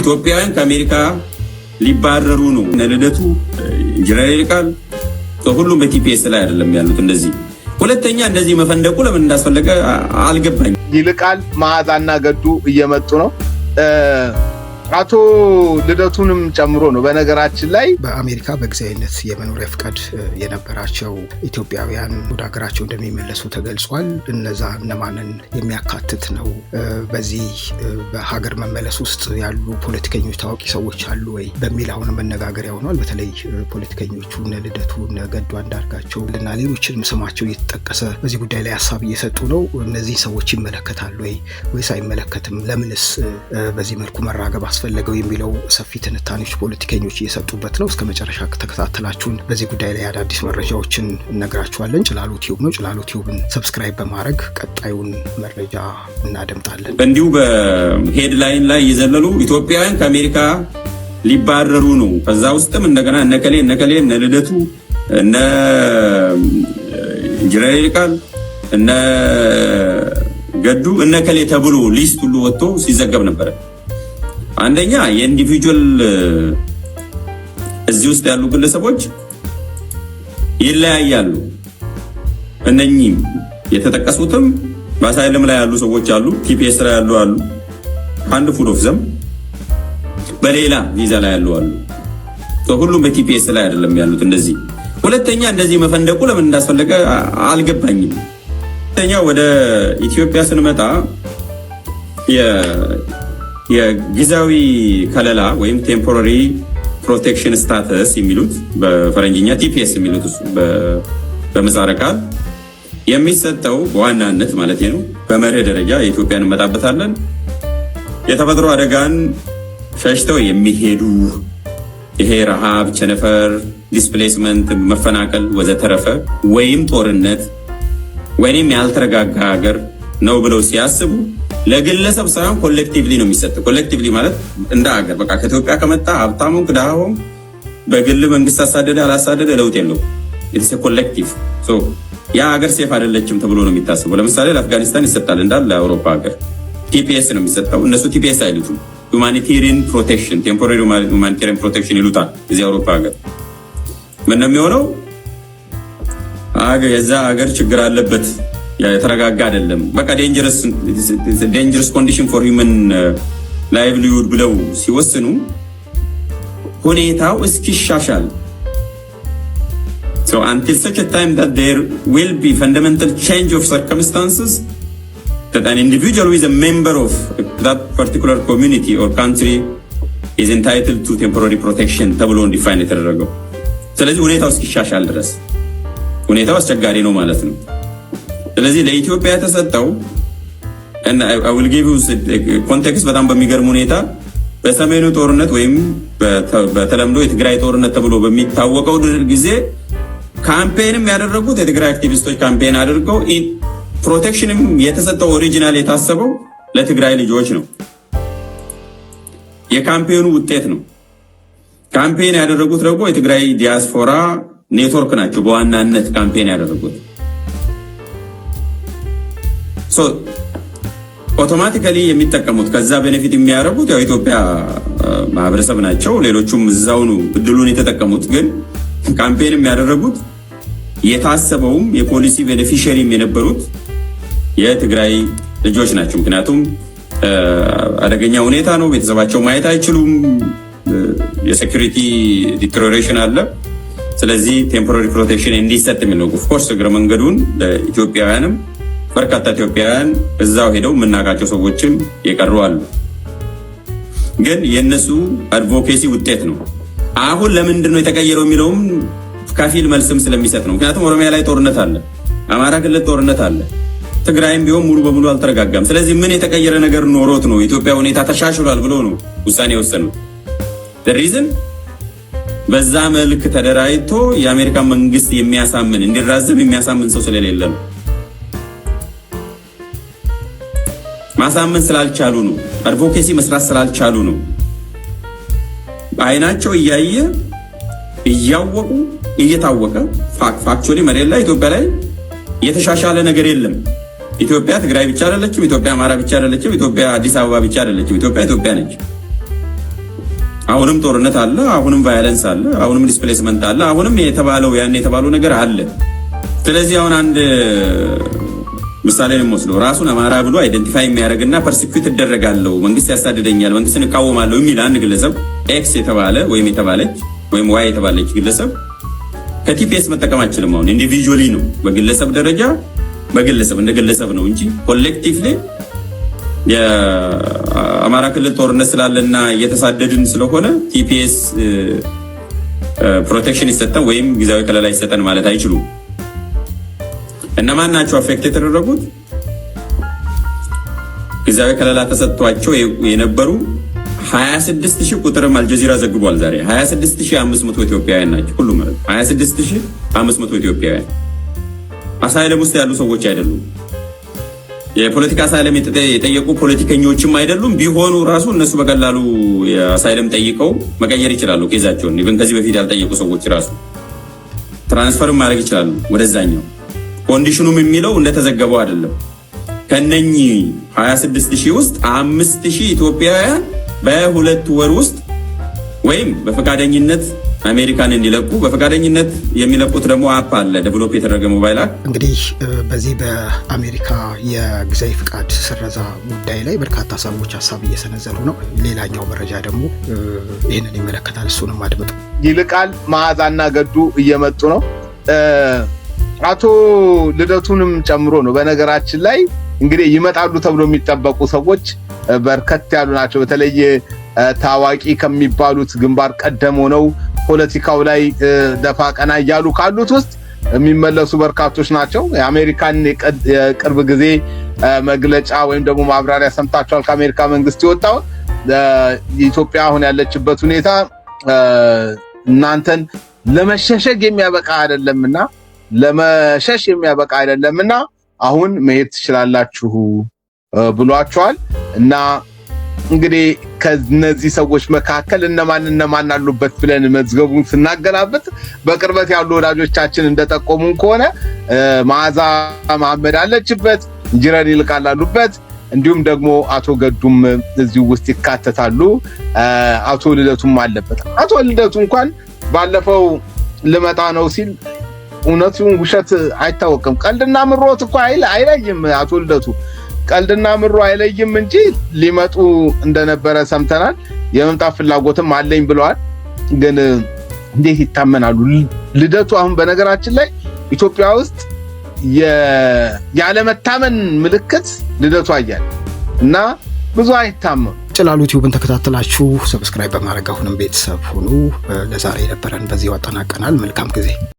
ኢትዮጵያውያን ከአሜሪካ ሊባረሩ ነው። ልደቱ ኢንጂነር ይልቃል ሁሉም በቲፒኤስ ላይ አይደለም ያሉት። እንደዚህ ሁለተኛ እንደዚህ መፈንደቁ ለምን እንዳስፈለገ አልገባኝ። ይልቃል መዓዛና ገዱ እየመጡ ነው። አቶ ልደቱንም ጨምሮ ነው። በነገራችን ላይ በአሜሪካ በጊዜያዊነት የመኖሪያ ፍቃድ የነበራቸው ኢትዮጵያውያን ወደ ሀገራቸው እንደሚመለሱ ተገልጿል። እነዛ እነማንን የሚያካትት ነው? በዚህ በሀገር መመለስ ውስጥ ያሉ ፖለቲከኞች፣ ታዋቂ ሰዎች አሉ ወይ በሚል አሁን መነጋገሪያ ሆኗል። በተለይ ፖለቲከኞቹ እነ ልደቱ፣ እነ ገዱ አንዳርጋቸው እና ሌሎችንም ስማቸው እየተጠቀሰ በዚህ ጉዳይ ላይ ሀሳብ እየሰጡ ነው። እነዚህ ሰዎች ይመለከታሉ ወይ ወይስ አይመለከትም? ለምንስ በዚህ መልኩ መራገብ ፈለገው የሚለው ሰፊ ትንታኔዎች ፖለቲከኞች እየሰጡበት ነው። እስከ መጨረሻ ከተከታተላችሁን በዚህ ጉዳይ ላይ አዳዲስ መረጃዎችን እነግራችኋለን። ጭላሎ ቲዩብ ነው። ጭላሎ ቲዩብን ሰብስክራይብ በማድረግ ቀጣዩን መረጃ እናደምጣለን። እንዲሁ በሄድላይን ላይ የዘለሉ ኢትዮጵያውያን ከአሜሪካ ሊባረሩ ነው። ከዛ ውስጥም እንደገና እነከሌ እነ ልደቱ እነ ኢንጂነር ይልቃል እነ ገዱ እነከሌ ተብሎ ሊስት ሁሉ ወጥቶ ሲዘገብ ነበር። አንደኛ የኢንዲቪጁዋል እዚህ ውስጥ ያሉ ግለሰቦች ይለያያሉ። እነኚህ የተጠቀሱትም በአሳይለም ላይ ያሉ ሰዎች አሉ፣ ቲፒኤስ ላይ ያሉ አሉ፣ አንድ ፉል ኦፍ ዘም በሌላ ቪዛ ላይ ያሉ አሉ። ሁሉም በቲፒኤስ ላይ አይደለም ያሉት። እንደዚህ ሁለተኛ እንደዚህ መፈንደቁ ለምን እንዳስፈለገ አልገባኝም። ሁለተኛ ወደ ኢትዮጵያ ስንመጣ የጊዜያዊ ከለላ ወይም ቴምፖራሪ ፕሮቴክሽን ስታተስ የሚሉት በፈረንጅኛ ቲፒኤስ የሚሉት በምህጻረ ቃል የሚሰጠው በዋናነት ማለት ነው። በመርህ ደረጃ የኢትዮጵያን እንመጣበታለን። የተፈጥሮ አደጋን ሸሽተው የሚሄዱ ይሄ ረሃብ፣ ቸነፈር፣ ዲስፕሌስመንት፣ መፈናቀል ወዘተረፈ ወይም ጦርነት ወይም ያልተረጋጋ ሀገር ነው ብለው ሲያስቡ ለግለሰብ ሳይሆን ኮሌክቲቭሊ ነው የሚሰጠው። ኮሌክቲቭሊ ማለት እንደ ሀገር በቃ ከኢትዮጵያ ከመጣ ሀብታሙም ድሃውም በግል መንግስት አሳደደ አላሳደደ ለውጥ የለው። ኢትስ ኮሌክቲቭ ሶ ያ ሀገር ሴፍ አይደለችም ተብሎ ነው የሚታሰበው። ለምሳሌ ለአፍጋኒስታን ይሰጣል እንዳለ ለአውሮፓ ሀገር ቲፒኤስ ነው የሚሰጠው። እነሱ ቲፒኤስ አይሉትም፣ ሁማኒቴሪያን ፕሮቴክሽን ቴምፖራሪ ሁማኒቴሪያን ፕሮቴክሽን ይሉታል። እዚህ አውሮፓ ሀገር ምን ነው የሚሆነው? የዛ ሀገር ችግር አለበት የተረጋጋ አይደለም፣ በቃ ዴንጀረስ ኮንዲሽን ፎር ሂውመን ላይቭሊሁድ ብለው ሲወስኑ ሁኔታው እስኪሻሻል so until such a time that there will be fundamental change of circumstances that an individual who is a member of that particular community or country is entitled to temporary protection ተብሎ ዲፋይን የተደረገው። ስለዚህ ሁኔታው እስኪሻሻል ድረስ ሁኔታው አስቸጋሪ ነው ማለት ነው። ስለዚህ ለኢትዮጵያ የተሰጠው and I will give you context በጣም በሚገርም ሁኔታ በሰሜኑ ጦርነት ወይም በተለምዶ የትግራይ ጦርነት ተብሎ በሚታወቀው ጊዜ ካምፔንም ያደረጉት የትግራይ አክቲቪስቶች ካምፔን አድርገው ፕሮቴክሽንም የተሰጠው ኦሪጂናል የታሰበው ለትግራይ ልጆች ነው። የካምፔኑ ውጤት ነው። ካምፔን ያደረጉት ደግሞ የትግራይ ዲያስፖራ ኔትወርክ ናቸው በዋናነት ካምፔን ያደረጉት። ሶ ኦቶማቲካሊ የሚጠቀሙት ከዛ ቤኔፊት የሚያደርጉት ያው ኢትዮጵያ ማህበረሰብ ናቸው። ሌሎቹም እዛው ነው እድሉን የተጠቀሙት። ግን ካምፔን የሚያደርጉት የታሰበውም የፖሊሲ ቤኔፊሻሪም የነበሩት የትግራይ ልጆች ናቸው። ምክንያቱም አደገኛ ሁኔታ ነው፣ ቤተሰባቸው ማየት አይችሉም፣ የሴኩሪቲ ዲክሎሬሽን አለ። ስለዚህ ቴምፖራሪ ፕሮቴክሽን እንዲሰጥ የሚለው ኦፍ ኮርስ እግረ መንገዱን ለኢትዮጵያውያንም በርካታ ኢትዮጵያውያን እዛው ሄደው የምናውቃቸው ሰዎችም የቀሩ አሉ። ግን የነሱ አድቮኬሲ ውጤት ነው። አሁን ለምንድን ነው የተቀየረው የሚለውም ከፊል መልስም ስለሚሰጥ ነው። ምክንያቱም ኦሮሚያ ላይ ጦርነት አለ፣ አማራ ክልል ጦርነት አለ፣ ትግራይም ቢሆን ሙሉ በሙሉ አልተረጋጋም። ስለዚህ ምን የተቀየረ ነገር ኖሮት ነው ኢትዮጵያ ሁኔታ ተሻሽሏል ብሎ ነው ውሳኔ የወሰኑት? ሪዝን በዛ መልክ ተደራጅቶ የአሜሪካ መንግስት የሚያሳምን እንዲራዘም የሚያሳምን ሰው ስለሌለ ነው። ማሳመን ስላልቻሉ ነው። አድቮኬሲ መስራት ስላልቻሉ ነው። አይናቸው እያየ እያወቁ እየታወቀ ፋክቹዋሊ መሬት ላይ ኢትዮጵያ ላይ የተሻሻለ ነገር የለም። ኢትዮጵያ ትግራይ ብቻ አይደለችም። ኢትዮጵያ አማራ ብቻ አይደለችም። ኢትዮጵያ አዲስ አበባ ብቻ አይደለችም። ኢትዮጵያ ነች። አሁንም ጦርነት አለ፣ አሁንም ቫዮለንስ አለ፣ አሁንም ዲስፕሌስመንት አለ፣ አሁንም የተባለው ነገር አለ። ስለዚህ አሁን አንድ ምሳሌ ነው የምወስደው። ራሱን አማራ ብሎ አይደንቲፋይ የሚያደርግና ፐርሲኪዩት እደረጋለሁ፣ መንግስት ያሳድደኛል፣ መንግስትን እቃወማለሁ የሚል አንድ ግለሰብ ኤክስ የተባለ ወይም የተባለች ወይም ዋይ የተባለች ግለሰብ ከቲፒኤስ መጠቀም አይችልም። አሁን ኢንዲቪጁዋሊ ነው፣ በግለሰብ ደረጃ እንደ ግለሰብ ነው እንጂ ኮሌክቲቭሊ የአማራ ክልል ጦርነት ስላለና እየተሳደድን ስለሆነ ቲፒኤስ ፕሮቴክሽን ይሰጠን ወይም ጊዜያዊ ከለላ ይሰጠን ማለት አይችሉም። እነማን ናቸው አፌክት የተደረጉት? ጊዜያዊ ከለላ ተሰጥቷቸው የነበሩ 26000 ቁጥርም አልጀዚራ ዘግቧል ዛሬ 26500 ኢትዮጵያውያን ናቸው። ሁሉም ማለት 26500 ኢትዮጵያውያን አሳይለም ውስጥ ያሉ ሰዎች አይደሉም። የፖለቲካ አሳይለም የጠየቁ ፖለቲከኞችም አይደሉም። ቢሆኑ ራሱ እነሱ በቀላሉ የአሳይለም ጠይቀው መቀየር ይችላሉ ኬዛቸውን። ኢቭን ከዚህ በፊት ያልጠየቁ ሰዎች ራሱ ትራንስፈር ማድረግ ይችላሉ ወደዛኛው። ኮንዲሽኑም የሚለው እንደተዘገበው አይደለም። ከነኚህ 26000 ውስጥ 5000 ኢትዮጵያውያን በሁለት ወር ውስጥ ወይም በፈቃደኝነት አሜሪካን እንዲለቁ፣ በፈቃደኝነት የሚለቁት ደግሞ አፕ አለ ዴቨሎፕ የተደረገ ሞባይል አፕ። እንግዲህ በዚህ በአሜሪካ የጊዜያዊ ፍቃድ ስረዛ ጉዳይ ላይ በርካታ ሰዎች ሀሳብ እየሰነዘሩ ነው። ሌላኛው መረጃ ደግሞ ይህንን ይመለከታል። እሱንም አድምጡ። ይልቃል መዓዛና ገዱ እየመጡ ነው። አቶ ልደቱንም ጨምሮ ነው። በነገራችን ላይ እንግዲህ ይመጣሉ ተብሎ የሚጠበቁ ሰዎች በርከት ያሉ ናቸው። በተለይ ታዋቂ ከሚባሉት ግንባር ቀደም ሆነው ፖለቲካው ላይ ደፋ ቀና እያሉ ካሉት ውስጥ የሚመለሱ በርካቶች ናቸው። የአሜሪካን የቅርብ ጊዜ መግለጫ ወይም ደግሞ ማብራሪያ ሰምታችኋል። ከአሜሪካ መንግስት የወጣው ኢትዮጵያ አሁን ያለችበት ሁኔታ እናንተን ለመሸሸግ የሚያበቃ አይደለምና አሁን መሄድ ትችላላችሁ ብሏቸዋል። እና እንግዲህ ከነዚህ ሰዎች መካከል እነማን አሉበት ብለን መዝገቡን ስናገላብጥ በቅርበት ያሉ ወዳጆቻችን እንደጠቆሙን ከሆነ መዓዛ መሐመድ አለችበት፣ ኢንጂነር ይልቃል አሉበት፣ እንዲሁም ደግሞ አቶ ገዱም እዚሁ ውስጥ ይካተታሉ። አቶ ልደቱም አለበት። አቶ ልደቱ እንኳን ባለፈው ልመጣ ነው ሲል እውነቱን ውሸት አይታወቅም። ቀልድና ምሮት እኮ አይለይም። አቶ ልደቱ ቀልድና ምሮ አይለይም እንጂ ሊመጡ እንደነበረ ሰምተናል። የመምጣት ፍላጎትም አለኝ ብለዋል። ግን እንዴት ይታመናሉ? ልደቱ አሁን በነገራችን ላይ ኢትዮጵያ ውስጥ ያለመታመን ምልክት ልደቱ አያል እና ብዙ አይታመኑ። ጭላሉ ዩቲዩብን ተከታተላችሁ ሰብስክራይብ በማድረግ አሁንም ቤተሰብ ሁኑ። ለዛሬ የነበረን በዚህ አጠናቀናል። መልካም ጊዜ